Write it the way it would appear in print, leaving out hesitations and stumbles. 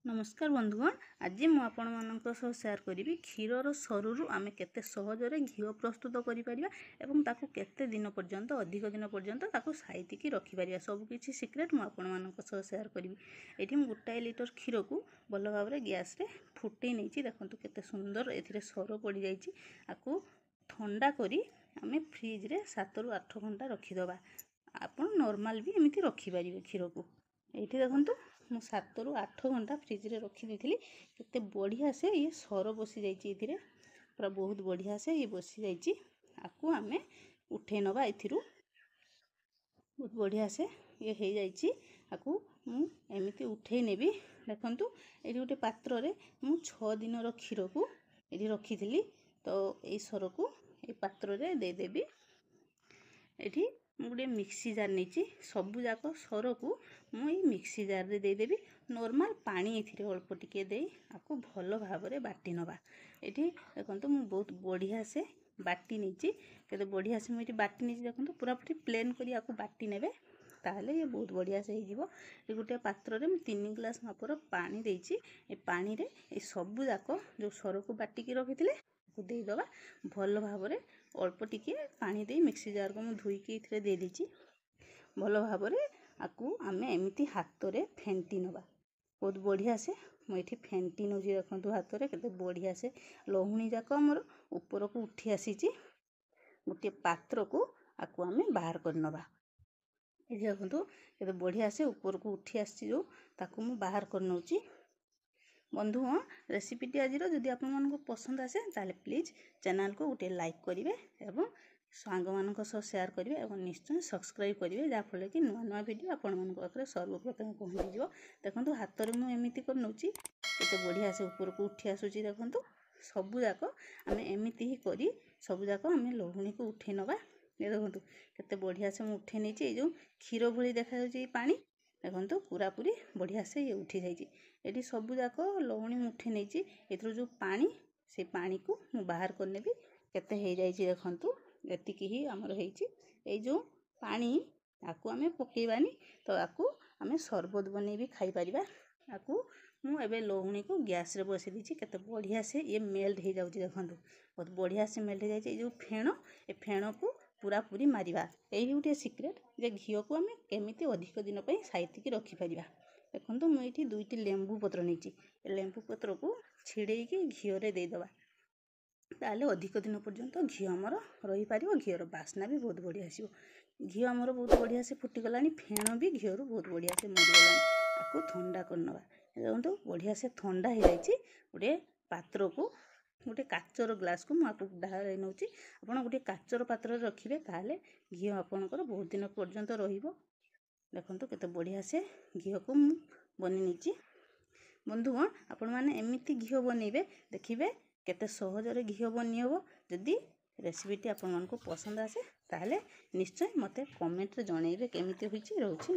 नमस्कार बंधुगण आज मु आपण मानक सह शेयर करी क्षीर सरु आमे केते सहजरे घी प्रस्तुत करि परिबा एवं ताकू केते दिन पर्यंत अधिक दिन पर्यंत ताकू साइति की रखि परिबा सब किछि सीक्रेट मु आपण मानक सह शेयर करी। एठी मु 1 लिटर क्षीर को भल भाव रे गैस रे फुटै नैछि। देखंतु केते सुंदर एथिरे सर पड़ी जाइछि। आकू ठंडा करी आमे फ्रिज रे 7 रु 8 घंटा रखि दबा। आपण नॉर्मल भी एमिति रखि परिबे क्षीर को। एठी देखंतु मु 7 रु 8 घंटा फ्रिज रे रखी देथिली। केते बढ़िया से ये सर बसी जाइछि। एथिरे पूरा बहुत बढ़िया से ये बसी जाइछि। आकू आमे उठे नबा। एथिरु बहुत बढ़िया से ये हे जाइछि। आकू मु एमिति उठे नेबी। देखंतु एठी गोटे पात्र रे मु 6 दिन रो क्षीर को एठी रखिथिली। तो ए सर को ए पात्र रे दे देबी। एठी गोटे मिक्सी जार नहीं सबू जाक सर को मुझे मिक्सी जार रे दे देबी। नॉर्मल पानी एथिरे अल्प टिके दे आपको भल भाव रे बाटी नबा। एठी देखंतु मु बहुत बढ़िया से बाटी नीची। केते बढ़िया से मुझे बाटी नीची। देखंतु पूरा पूरी प्लेन करी आपको बाटी नेबे ताहले ये बहुत बढ़िया से हिजिवो। ए गुटे पात्र रे मु 3 ग्लास मापर पानी देइची। ए पानी रे ए सबू जाक जो सर को बाटी की रखिथिले दे दबा। भल भाव रे अल्प टिके पानी दे मिक्सी जार को मु धोई के इथरे दे दीची। भल भाव रे आकू आमे एमिति हाथ रे फेंटी नबा। बहुत बढ़िया से मु एठी फेंटी नउजी। देखंतु हाथ रे केते बढ़िया से लहुणी जाक हमर ऊपर को उठी आसीची। गोटे पात्र को आकू आमे बाहर कर नबा। ए देखंतु केते बढ़िया से ऊपर को उठी आसी जो ताकू मु बाहर कर नउची। बंधु रेसिपी टी आज जदि आपण मानको पसंद आसे ताले प्लीज चैनल को गोटे लाइक करिवे एवं सांग मानक सह शेयर करिवे एवं निश्चय सब्सक्राइब करिवे जा फले कि नुआ नुआ वीडियो आपण मानको पाखरे सर्वप्रथम पहुंची जिवो। देखंतु हाथ रे मु एमिति कर नउची। केते बढ़िया से ऊपर को उठी आसुची। देखंतु सबु जाक आमे एमिति ही करी सबु जाक आमे लहुणी को उठे नबा। ए देखंतु केते बढ़िया से मु उठे नेची। ए जो क्षीर भली देखा जाउची पानी देखंतु पूरा पूरी बढ़िया से ये उठी जाइछि। एठी सबु जाक लहुणी मुठे नेची। एथरो जो पानी से पानी को मु बाहर कर नेबी। केते हे जाइछि। देखंतु एतिकी ही हमर हेइछि। ए जो पानी आकू आमे पकेइबानी तो आकू आमे शरबत बनै भी खाइ परिबा। आकू मु एबे लहुणी को गैस रे बसि दिछि। केते बढ़िया से ये मेल्ट हे जाउछि। देखंतु बहुत बढ़िया से मेल्ट हे जाइछि। ए जो फेण ए फेण को पूरा पूरी मारिबा। एही गुटे सीक्रेट जे घियो को आमे केमिति अधिक दिन पई साइति की रखि परिबा। देखंतु मु एठी 2टी लेंबू पत्र नेची। ए लेंबू पत्र को छिड़े की घियो रे दे दबा। ताले अधिक दिन पर्यंत घियो हमर रही पारिबो। घियो रो बास्ना भी बहुत बढ़िया आसीबो। घियो हमर बहुत बढ़िया से फुटी गलानी। फेण भी घियो रो बहुत बढ़िया से मरि गलानी। आकू ठंडा कर नबा। देखंतु बढ़िया से ठंडा हे जाइछि। गोटे पात्र को गोटे काचर ग्लास को मु आपको ढाळै नउची। आपण गोटे काचर पात्र रे रखिबे ताले घियो आपनकर बहुत दिन पर्यंत रहिबो। देखंतु केते बढ़िया से घियो को मु बनि निची। बंधुगण आपण माने एमिति घियो बनेबे देखिबे केते सहज रे घियो बनि हबो। जदि रेसिपी टी आपण मानको पसंद आसे ताले निश्चय मते कमेंट रे जणैबे केमिति होइछि रहउछि।